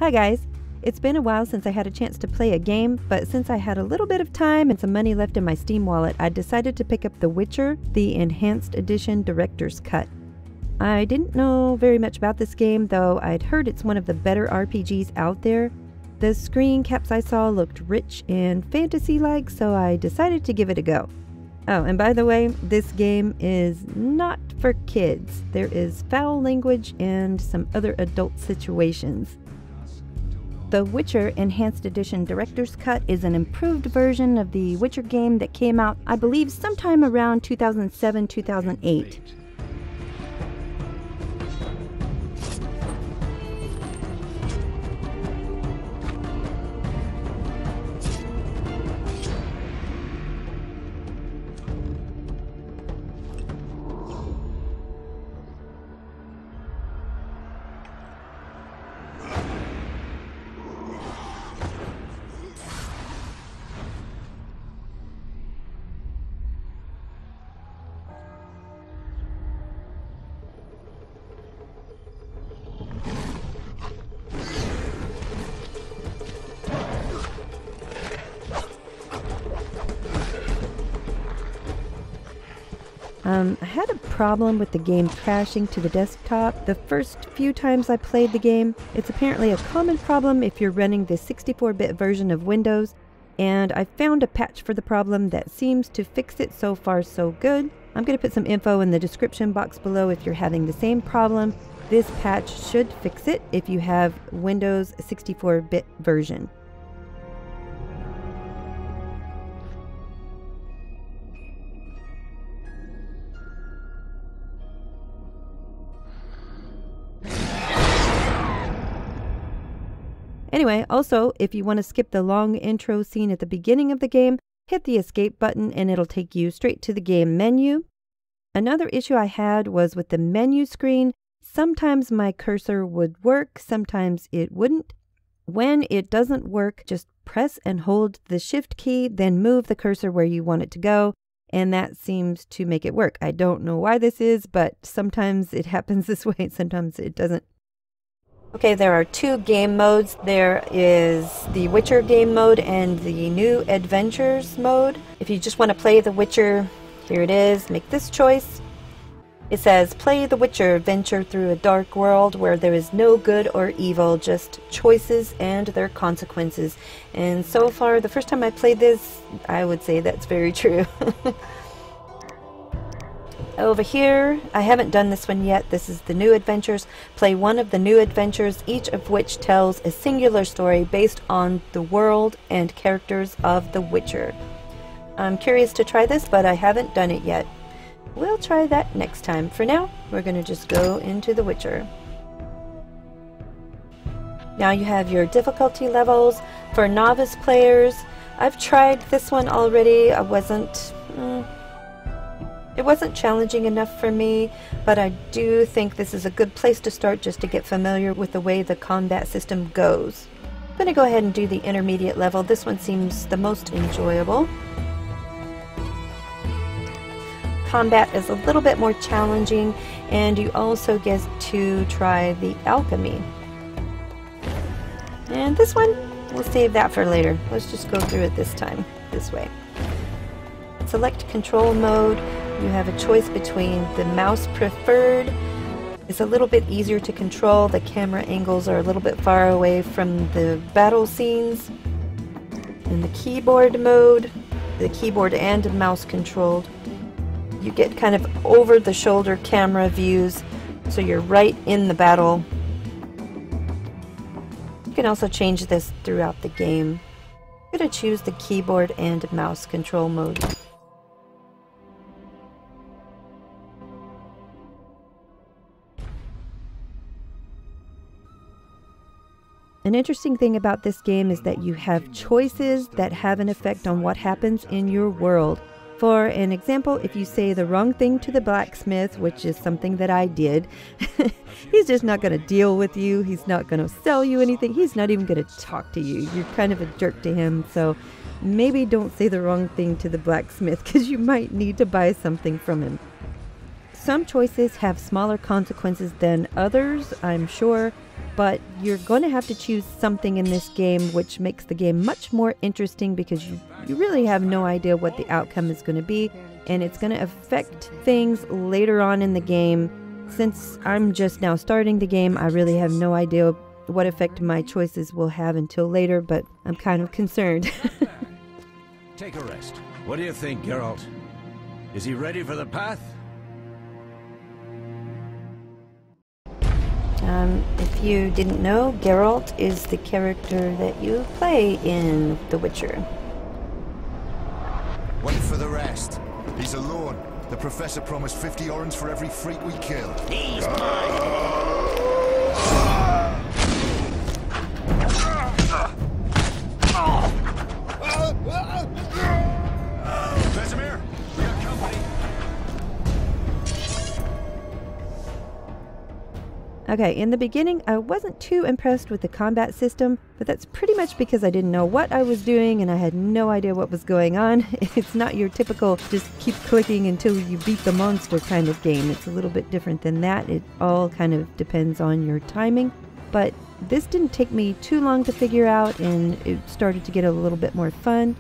Hi guys! It's been a while since I had a chance to play a game, but since I had a little bit of time and some money left in my Steam wallet, I decided to pick up The Witcher, the Enhanced Edition Director's Cut. I didn't know very much about this game, though I'd heard it's one of the better RPGs out there. The screen caps I saw looked rich and fantasy-like, so I decided to give it a go. Oh, and by the way, this game is not for kids. There is foul language and some other adult situations. The Witcher Enhanced Edition Director's Cut is an improved version of the Witcher game that came out, I believe, sometime around 2007-2008. I had a problem with the game crashing to the desktop the first few times I played the game. It's apparently a common problem if you're running the 64-bit version of Windows, and I found a patch for the problem that seems to fix it. So far so good. I'm going to put some info in the description box below if you're having the same problem. This patch should fix it if you have Windows 64-bit version. Anyway, also, if you want to skip the long intro scene at the beginning of the game, hit the escape button and it'll take you straight to the game menu. Another issue I had was with the menu screen. Sometimes my cursor would work, sometimes it wouldn't. When it doesn't work, just press and hold the Shift key, then move the cursor where you want it to go, and that seems to make it work. I don't know why this is, but sometimes it happens this way, sometimes it doesn't. Okay, there are two game modes. There is the Witcher game mode and the New Adventures mode. If you just want to play The Witcher, here it is. Make this choice. It says, play The Witcher, venture through a dark world where there is no good or evil, just choices and their consequences. And so far, the first time I played this, I would say that's very true. Over here, I haven't done this one yet. This is the New Adventures. Play one of the New Adventures, each of which tells a singular story based on the world and characters of The Witcher. I'm curious to try this, but I haven't done it yet. We'll try that next time. For now, we're going to just go into The Witcher. Now you have your difficulty levels. For novice players, I've tried this one already. It wasn't challenging enough for me, but I do think this is a good place to start just to get familiar with the way the combat system goes. I'm going to go ahead and do the intermediate level. This one seems the most enjoyable. Combat is a little bit more challenging, and you also get to try the alchemy. And this one, we'll save that for later. Let's just go through it this time, this way. Select control mode. You have a choice between the mouse preferred. It's a little bit easier to control. The camera angles are a little bit far away from the battle scenes. In the keyboard mode, the keyboard and mouse controlled. You get kind of over-the-shoulder camera views, so you're right in the battle. You can also change this throughout the game. I'm going to choose the keyboard and mouse control mode. An interesting thing about this game is that you have choices that have an effect on what happens in your world. For an example, if you say the wrong thing to the blacksmith, which is something that I did, he's just not going to deal with you. He's not going to sell you anything. He's not even going to talk to you. You're kind of a jerk to him, so maybe don't say the wrong thing to the blacksmith because you might need to buy something from him. Some choices have smaller consequences than others, I'm sure. but you're going to have to choose something in this game, which makes the game much more interesting because you really have no idea what the outcome is going to be, and it's going to affect things later on in the game. Since I'm just now starting the game, I really have no idea what effect my choices will have until later, but I'm kind of concerned. Take a rest. What do you think, Geralt? Is he ready for the path? If you didn't know, Geralt is the character that you play in The Witcher. Wait for the rest. He's alone. The professor promised 50 orens for every freak we kill. He's mine! Vesemir, we got company. Okay, in the beginning, I wasn't too impressed with the combat system, but that's pretty much because I didn't know what I was doing and I had no idea what was going on. It's not your typical just keep clicking until you beat the monster kind of game. It's a little bit different than that. It all kind of depends on your timing. But this didn't take me too long to figure out, and it started to get a little bit more fun.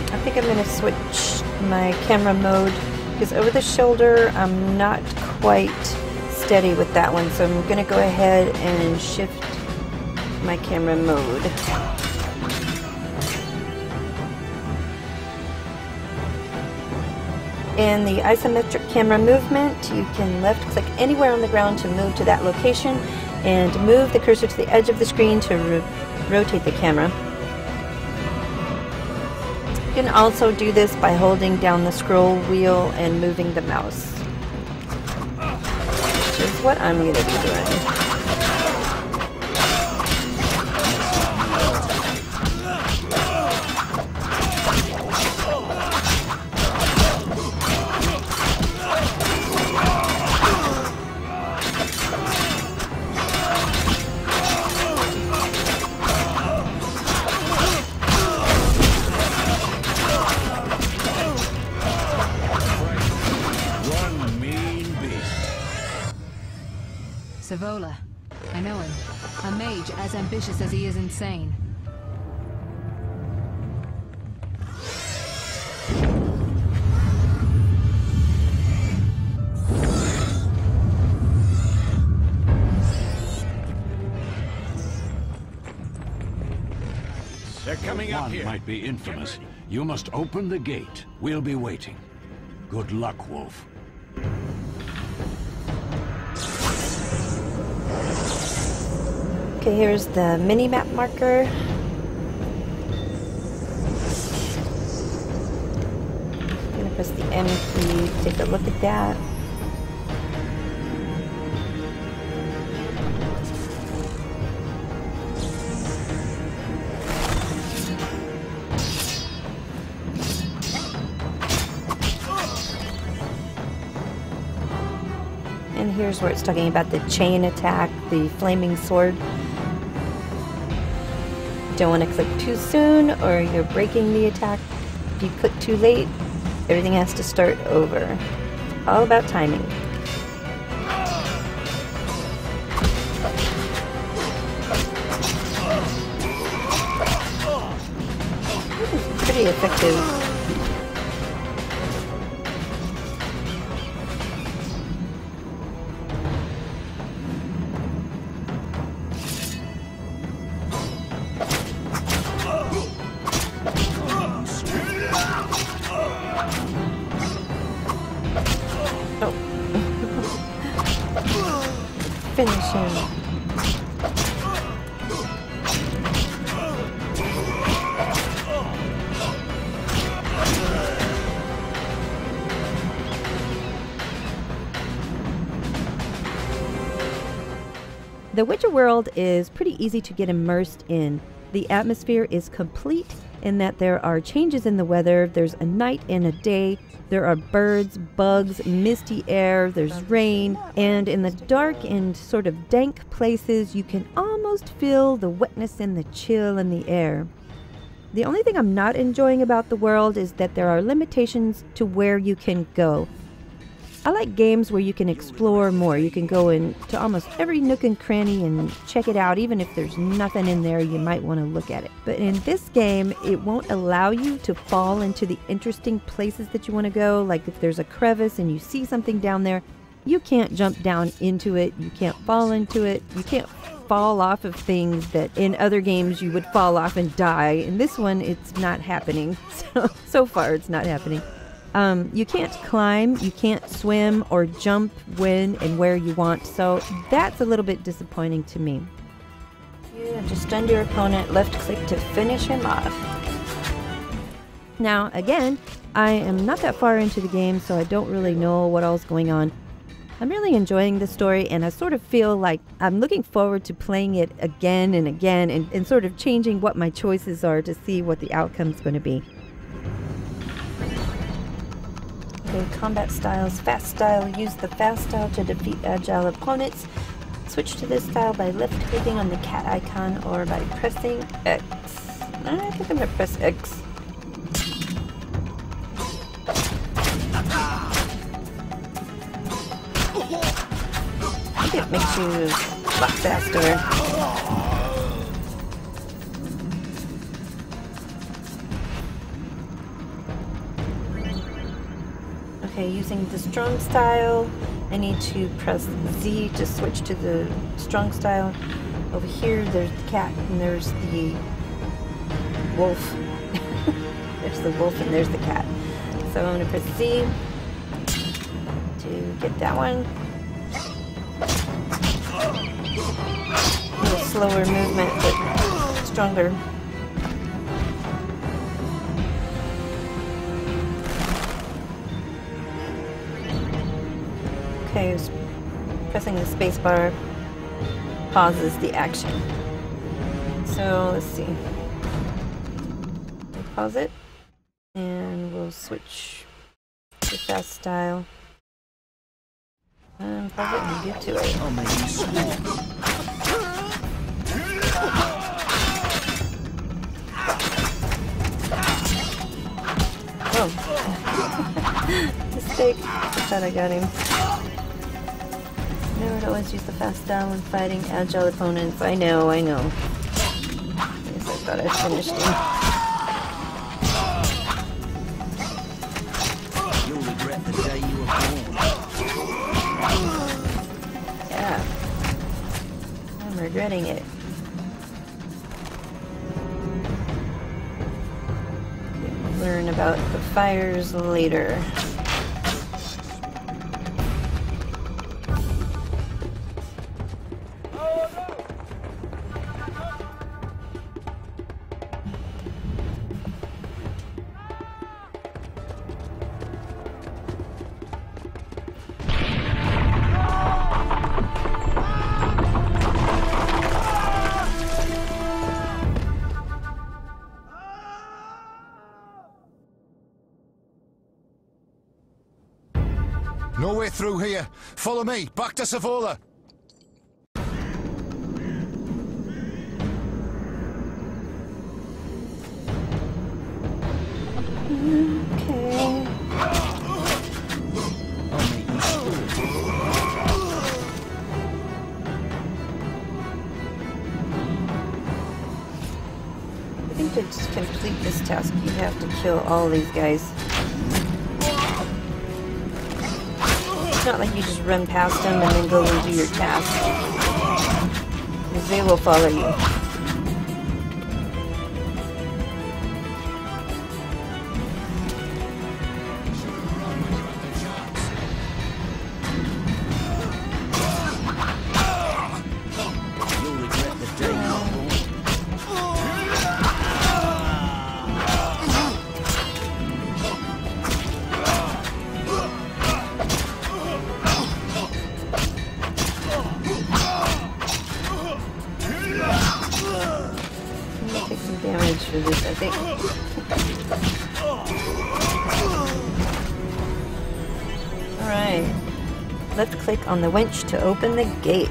I think I'm going to switch my camera mode because over the shoulder I'm not quite steady with that one, so I'm going to go ahead and shift my camera mode. In the isometric camera movement, you can left click anywhere on the ground to move to that location and move the cursor to the edge of the screen to rotate the camera. You can also do this by holding down the scroll wheel and moving the mouse, which is what I'm going to be doing. Savola. I know him. A mage as ambitious as he is insane. They're coming up here. One might be infamous. You must open the gate. We'll be waiting. Good luck, Wolf. Okay, here's the mini-map marker. I'm going to press the M key to take a look at that. And here's where it's talking about the chain attack, the flaming sword. Don't want to click too soon or you're breaking the attack. If you click too late, everything has to start over. It's all about timing. This is pretty effective. Finish him. The Witcher world is pretty easy to get immersed in. The atmosphere is complete in that there are changes in the weather. There's a night and a day. There are birds, bugs, misty air, there's rain, and in the dark and sort of dank places, you can almost feel the wetness and the chill in the air. The only thing I'm not enjoying about the world is that there are limitations to where you can go. I like games where you can explore more. You can go into almost every nook and cranny and check it out, even if there's nothing in there, you might want to look at it. But in this game, it won't allow you to fall into the interesting places that you want to go. Like if there's a crevice and you see something down there, you can't jump down into it. You can't fall into it. You can't fall off of things that in other games you would fall off and die. In this one, it's not happening. So far, it's not happening. You can't climb, you can't swim or jump when and where you want, so that's a little bit disappointing to me. You have to stun your opponent, left click to finish him off. Now, again, I am not that far into the game, so I don't really know what all's going on. I'm really enjoying the story, and I sort of feel like I'm looking forward to playing it again and again and sort of changing what my choices are to see what the outcome's going to be. Combat styles. Fast style. Use the fast style to defeat agile opponents. Switch to this style by left clicking on the cat icon or by pressing X. I think I'm going to press X. I think it makes you a lot faster. Okay, using the strong style, I need to press Z to switch to the strong style. Over here, there's the cat and there's the wolf. There's the wolf and there's the cat. So I'm going to press Z to get that one. A little slower movement, but stronger. Okay, pressing the space bar pauses the action. So let's see. We'll pause it and we'll switch to fast style. And pause it and get to it. I'll make you squeak. Oh. Mistake. I thought I got him. Never to always use the fast style when fighting agile opponents. I know. I guess I thought I finished him. You'll regret the day you were born. Yeah. I'm regretting it. Okay, we'll learn about the fires later. No way through here. Follow me. Back to Savola. Okay. I'll make you squeak. I think to just complete this task, you have to kill all these guys. It's not like you just run past them and then go and do your task, because they will follow you. You'll regret the day you were born. Take some damage for this, I think. Alright. Left click on the winch to open the gate.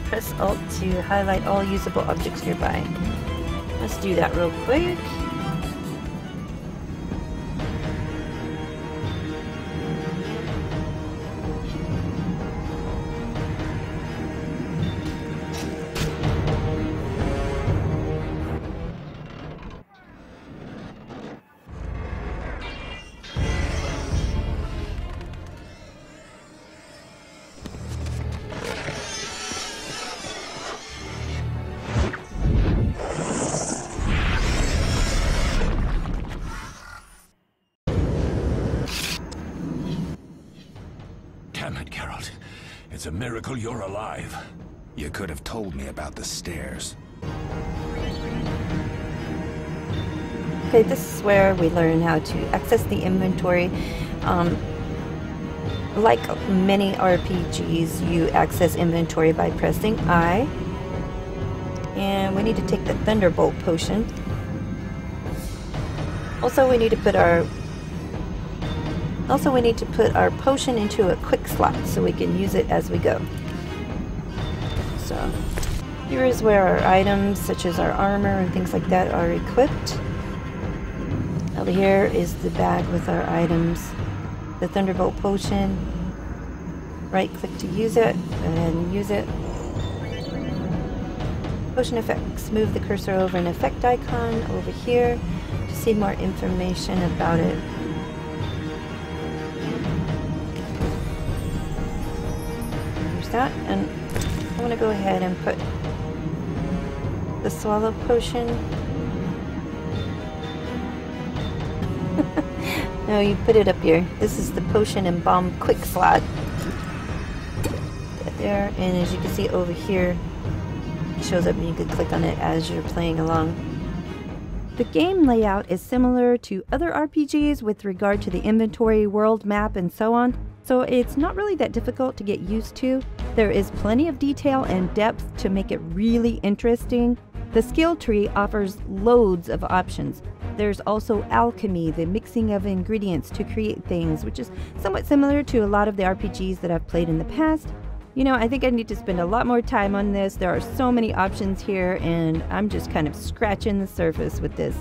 Press Alt to highlight all usable objects nearby. Let's do that real quick. Damn it, Geralt. It's a miracle you're alive. You could have told me about the stairs. Okay, this is where we learn how to access the inventory. Like many RPGs, you access inventory by pressing I. And we need to take the Thunderbolt potion. Also, we need to put our potion into a quick slot so we can use it as we go. So, here is where our items, such as our armor and things like that, are equipped. Over here is the bag with our items. The Thunderbolt potion. Right click to use it, and use it. Potion effects. Move the cursor over an effect icon over here to see more information about it. There's that, and I'm going to go ahead and put the Swallow potion. No, you put it up here. This is the potion and bomb quick slot. There, and as you can see over here, it shows up and you can click on it as you're playing along. The game layout is similar to other RPGs with regard to the inventory, world map, and so on, so it's not really that difficult to get used to. There is plenty of detail and depth to make it really interesting. The skill tree offers loads of options. There's also alchemy, the mixing of ingredients to create things, which is somewhat similar to a lot of the RPGs that I've played in the past. You know, I think I need to spend a lot more time on this. There are so many options here, and I'm just kind of scratching the surface with this.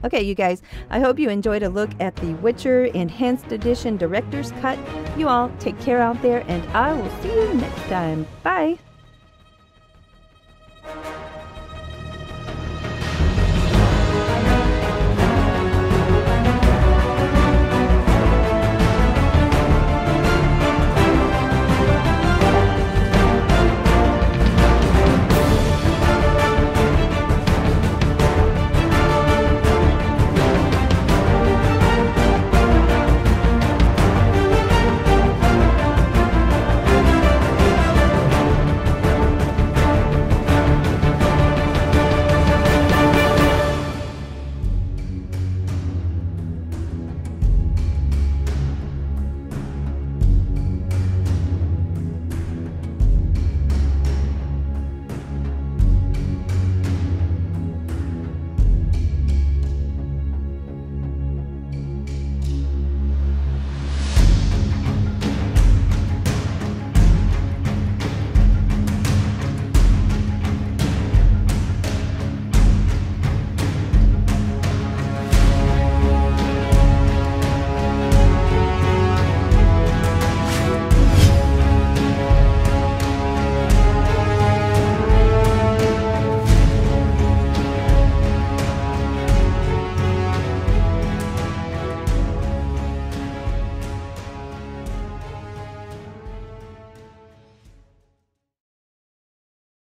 Okay, you guys, I hope you enjoyed a look at the Witcher Enhanced Edition Director's Cut. You all take care out there, and I will see you next time. Bye!